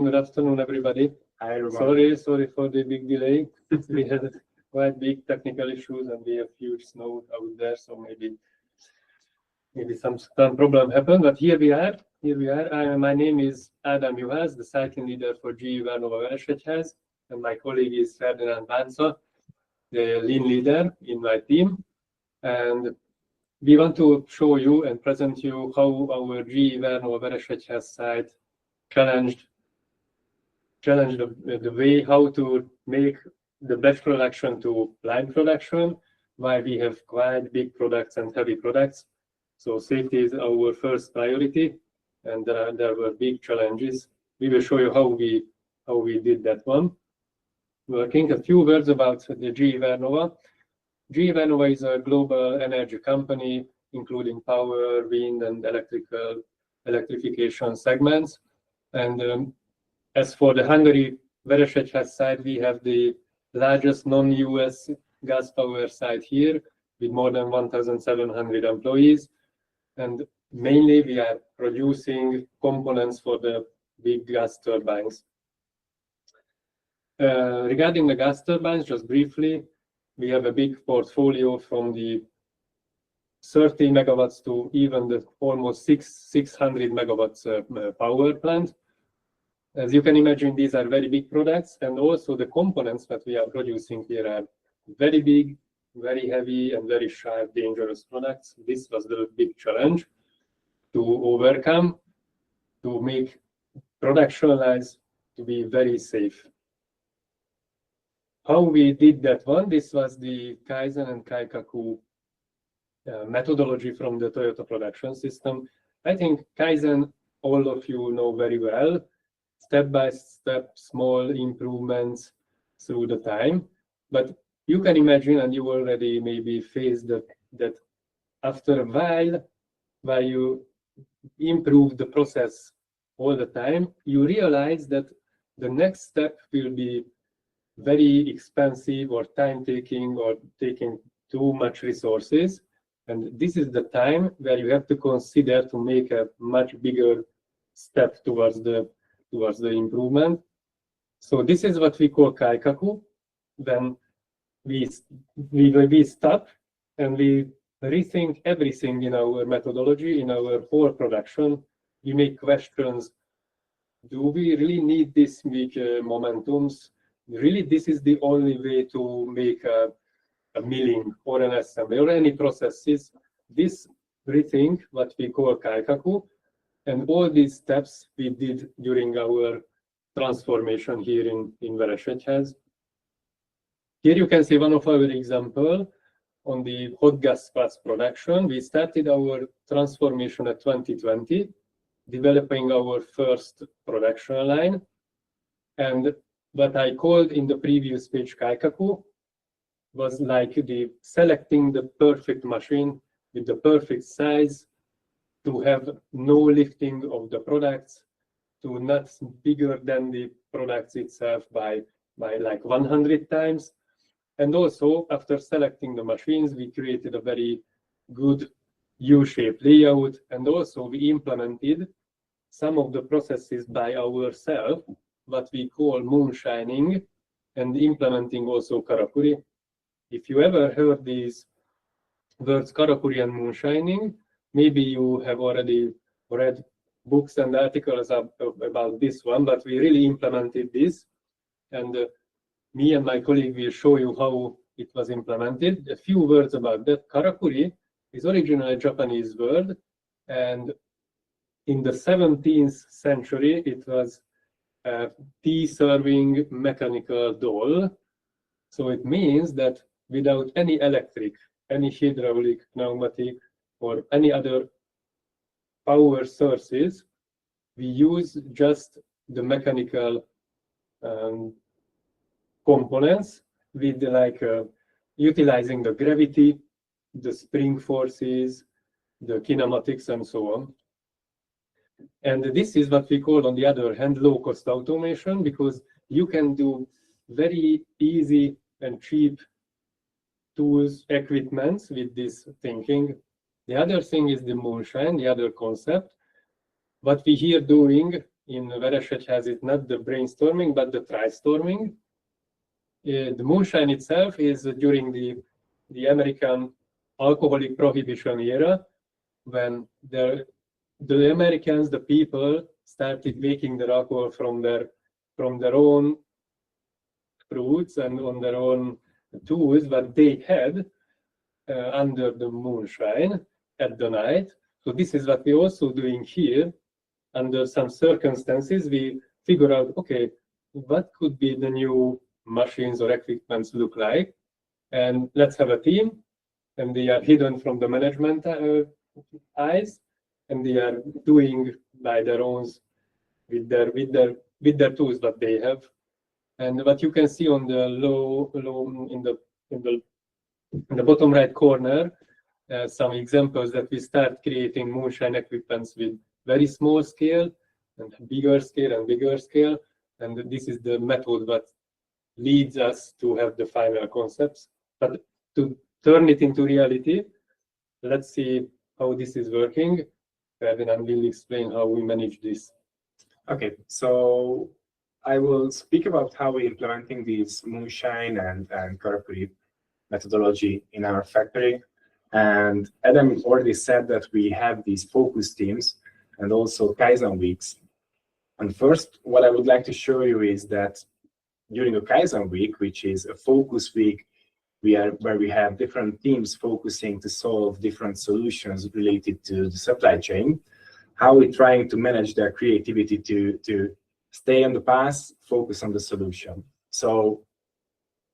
Good afternoon, everybody. Hi, everybody. Sorry for the big delay. We had quite big technical issues and we have huge snow out there, so maybe some problem happened. But here we are. My name is Ádám the cycling leader for GE Vernova Veresegyház, and my colleague is Ferdinánd, the lean leader in my team. And we want to show you and present you how our GE Vernova Veresegyház site challenged the way how to make the batch production to line production, while we have quite big products and heavy products. So safety is our first priority, and there were big challenges. We will show you how we did that one. Working. A few words about the GE Vernova. GE Vernova is a global energy company, including power, wind, and electrification segments. And as for the Hungary Veresegyház site, we have the largest non-US gas power site here with more than 1,700 employees. And mainly we are producing components for the big gas turbines. Regarding the gas turbines, just briefly, we have a big portfolio from the 30 megawatts to even the almost 600 megawatts power plant. As you can imagine, these are very big products, and also the components that we are producing here are very big, very heavy, and very sharp, dangerous products. This was the big challenge to overcome, to make production lines to be very safe. How we did that one? This was the Kaizen and Kaikaku methodology from the Toyota production system. I think Kaizen, all of you know very well. Step by step, small improvements through the time. But you can imagine, and you already maybe faced that after a while you improve the process all the time, you realize that the next step will be very expensive or time-taking or taking too much resources. And this is the time where you have to consider to make a much bigger step towards the improvement. So this is what we call Kaikaku. Then we stop and we rethink everything in our methodology, in our whole production. We make questions. Do we really need this big momentums? Really, this is the only way to make a milling or an assembly or any processes. This rethink, what we call Kaikaku, and all these steps we did during our transformation here in Veresegyház. Here you can see one of our examples on the hot gas parts production. We started our transformation at 2020, developing our first production line. And what I called in the previous page Kaikaku was like the selecting the perfect machine with the perfect size, to have no lifting of the products, to not bigger than the products itself by like 100 times. And also, after selecting the machines, we created a very good U-shaped layout, and also we implemented some of the processes by ourselves, what we call moonshining, and implementing also karakuri. If you ever heard these words karakuri and moonshining, maybe you have already read books and articles about this one, but we really implemented this. And me and my colleague will show you how it was implemented. A few words about that. Karakuri is originally a Japanese word, and in the 17th century, it was a tea-serving mechanical doll. So it means that without any electric, any hydraulic, pneumatic, or any other power sources, we use just the mechanical components with utilizing the gravity, the spring forces, the kinematics, and so on. And this is what we call, on the other hand, low-cost automation, because you can do very easy and cheap tools, equipments with this thinking. The other thing is the moonshine, the other concept. What we here doing in Veresegyház is not the brainstorming, but the try-storming. The moonshine itself is during the American alcoholic prohibition era, when the Americans, the people, started making their alcohol from their own fruits and on their own tools that they had under the moonshine at the night. So this is what we're also doing here. Under some circumstances, we figure out, okay, what could be the new machines or equipments look like? And let's have a team, and they are hidden from the management eyes, and they are doing by their own with their tools that they have. And what you can see on the low in the bottom right corner, some examples that we start creating moonshine equipments with very small scale and bigger scale and bigger scale. And this is the method that leads us to have the final concepts. But to turn it into reality, let's see how this is working. Ferdinánd will explain how we manage this. Okay, so I will speak about how we're implementing this moonshine and karakuri methodology in our factory. And Adam already said that we have these focus teams and also Kaizen weeks. And first, what I would like to show you is that during a Kaizen week, which is a focus week, where we have different teams focusing to solve different solutions related to the supply chain, how we're trying to manage their creativity to stay on the path, focus on the solution. So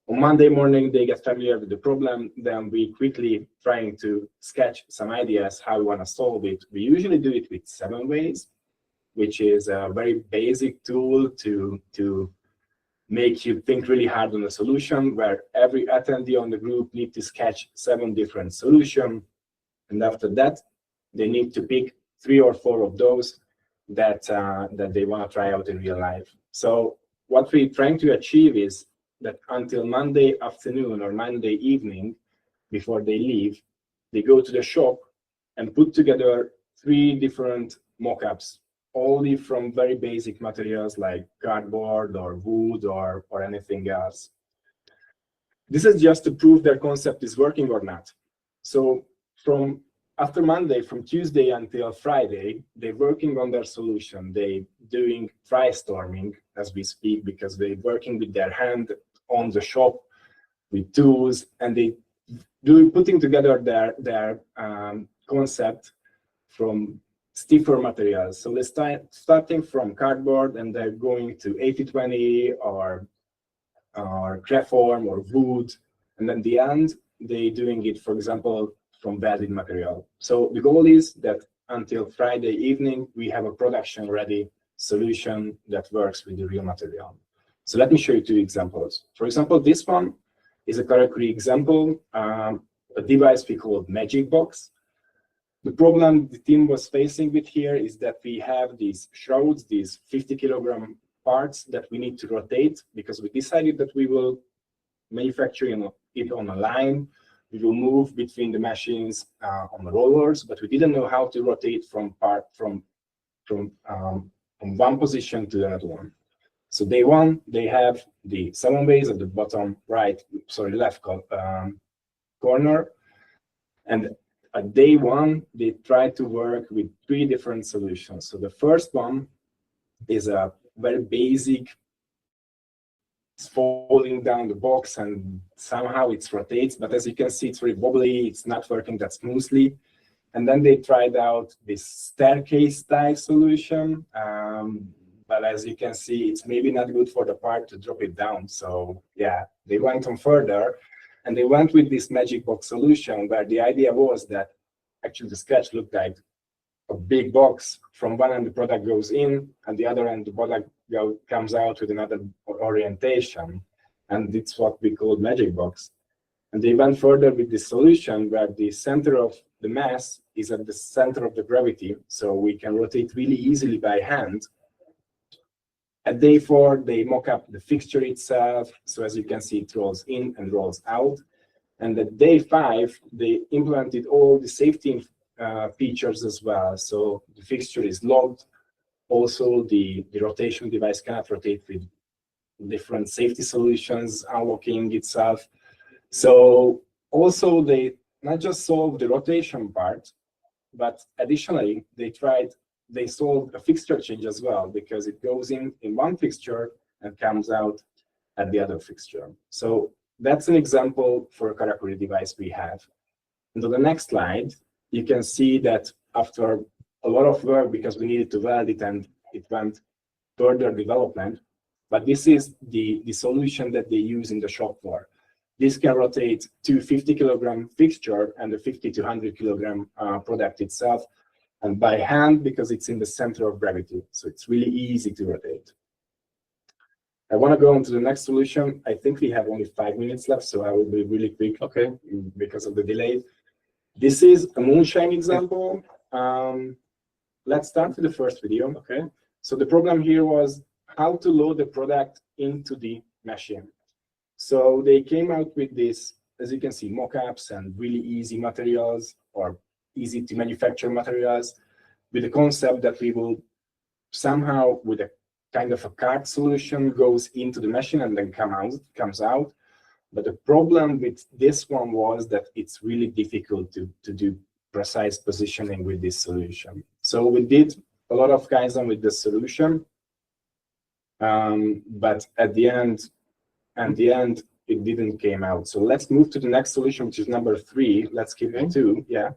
on Monday morning, they get familiar with the problem, then we quickly trying to sketch some ideas how we want to solve it. We usually do it with 7 ways, which is a very basic tool to make you think really hard on a solution, where every attendee on the group need to sketch 7 different solutions. And after that, they need to pick 3 or 4 of those that they want to try out in real life. So what we're trying to achieve is that until Monday afternoon or Monday evening, before they leave, they go to the shop and put together 3 different mock-ups, only from very basic materials like cardboard or wood or anything else. This is just to prove their concept is working or not. So from after Monday, from Tuesday until Friday, they're working on their solution. They're doing try-storming as we speak, because they're working with their hand on the shop with tools, and they putting together their concept from stiffer materials. So they're starting from cardboard, and they're going to 80-20 or Creform or wood, and then the end they're doing it, for example, from welded material. So the goal is that until Friday evening, we have a production-ready solution that works with the real material. So let me show you 2 examples. For example, this one is a karakuri example, a device we call Magic Box. The problem the team was facing with here is that we have these shrouds, these 50-kilogram parts that we need to rotate, because we decided that we will manufacture it on a line. We will move between the machines on the rollers, but we didn't know how to rotate from one position to another one. So day one, they have the 7 ways at the bottom left corner, and at day one, they try to work with 3 different solutions. So the first one is a very basic, it's falling down the box and somehow it rotates, but as you can see, it's very wobbly, it's not working that smoothly. And then they tried out this staircase style solution, but as you can see, it's maybe not good for the part to drop it down. So yeah, they went on further, and they went with this Magic Box solution, where the idea was that actually the sketch looked like a big box. From one end the product goes in, and the other end the product comes out with another orientation, and it's what we call Magic Box. And they went further with this solution, where the center of the mass is at the center of the gravity, so we can rotate really easily by hand. At day 4, they mock up the fixture itself, so as you can see, it rolls in and rolls out. And at day 5, they implemented all the safety features as well. So the fixture is locked, Also, the rotation device cannot rotate with different safety solutions, unlocking itself. So also they not just solved the rotation part, but additionally they solved a fixture change as well, because it goes in one fixture and comes out at the other fixture. So that's an example for a karakuri device we have. And on the next slide, you can see that after a lot of work, because we needed to weld it and it went further development, but this is the solution that they use in the shop floor. This can rotate to 50-kilogram fixture and a 50 to 100-kilogram product itself, and by hand, because it's in the center of gravity. So it's really easy to rotate. I want to go on to the next solution. I think we have only 5 minutes left, so I will be really quick, okay, because of the delay. This is a moonshine example. Let's start with the first video. Okay. So the problem here was how to load the product into the machine. So they came out with this, as you can see, mock-ups and really easy materials, or easy to manufacture materials, with the concept that we will somehow, with a kind of a cart solution, goes into the machine and then comes out. But the problem with this one was that it's really difficult to do precise positioning with this solution. So we did a lot of Kaizen with the solution, but at the end, it didn't came out. So let's move to the next solution, which is number 3. Let's keep it 2, yeah,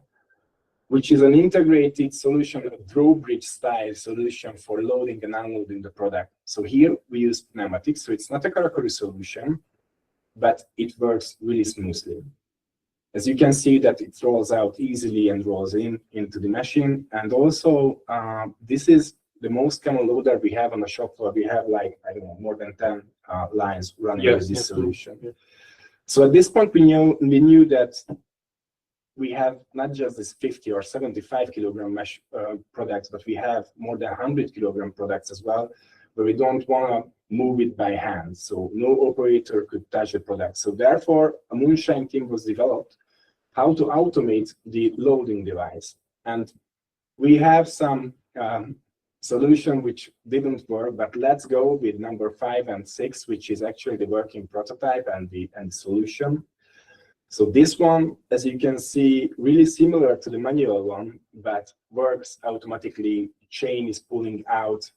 which is an integrated solution, a drawbridge style solution for loading and unloading the product. So here we use pneumatics, so it's not a karakuri solution, but it works really smoothly. As you can see that it rolls out easily and rolls into the machine. And also, this is the most common loader we have on the shop floor. We have like, I don't know, more than 10 lines running with this solution. Yeah. So at this point, we knew that we have not just this 50 or 75 kilogram mesh products, but we have more than 100 kilogram products as well, where we don't want to move it by hand. So no operator could touch the product. So therefore, a moonshine team was developed how to automate the loading device. And we have some solution which didn't work, but let's go with number 5 and 6, which is actually the working prototype and the solution. So this one, as you can see, really similar to the manual one, but works automatically. Chain is pulling out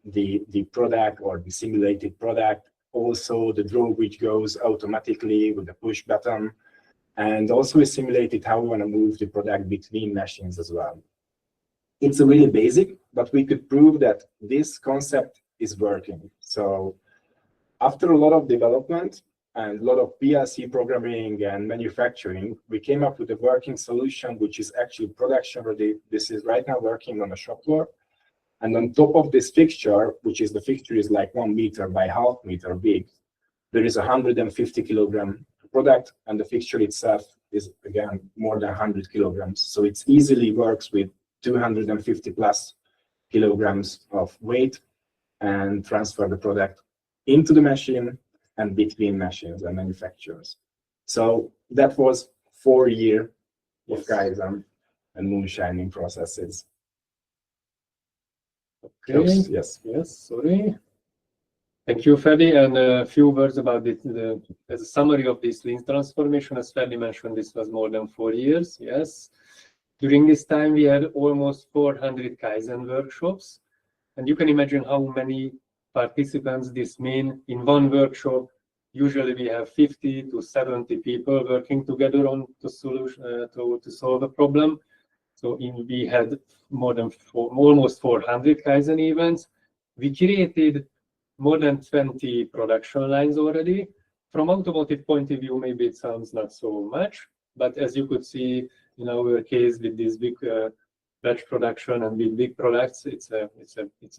the product or the simulated product. Also, the drawbridge goes automatically with the push button. And also is simulated how we want to move the product between machines as well. It's a really basic, but we could prove that this concept is working. So after a lot of development and a lot of PLC programming and manufacturing, we came up with a working solution, which is actually production ready. This is right now working on the shop floor. And on top of this fixture, which is the fixture is like 1 meter by half meter big, there is a 150 kilogram product, and the fixture itself is, again, more than 100 kilograms. So it easily works with 250 plus kilograms of weight and transfer the product into the machine and between machines and manufacturers. So that was 4 years of Kaizen and moonshining processes. Okay. Oops, yes, sorry. Thank you, Ferdi. And a few words about it. As a summary of this lean transformation, as Ferdi mentioned, this was more than 4 years. Yes. During this time, we had almost 400 Kaizen workshops. And you can imagine how many participants this means. In one workshop, usually we have 50 to 70 people working together on the solution to solve a problem. So we had more than almost 400 Kaizen events. We created more than 20 production lines already. From automotive point of view, maybe it sounds not so much, but as you could see in our case with this big batch production and with big products, it's a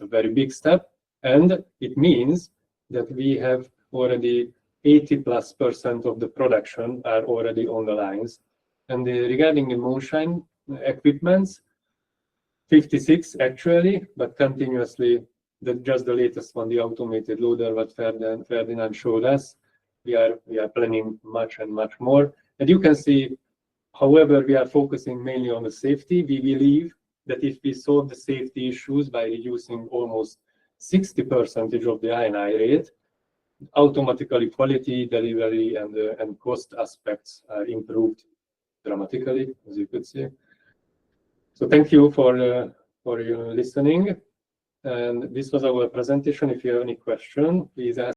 very big step, and it means that we have already 80+% of the production are already on the lines. And regarding the moonshine equipments, 56 actually, but continuously. Just the latest one, the automated loader, what Ferdinánd showed us. We are planning much and much more. And you can see, however, we are focusing mainly on the safety. We believe that if we solve the safety issues by reducing almost 60% of the INI rate, automatically quality, delivery, and cost aspects are improved dramatically, as you could see. So thank you for your listening. And this was our presentation. If you have any question, please ask.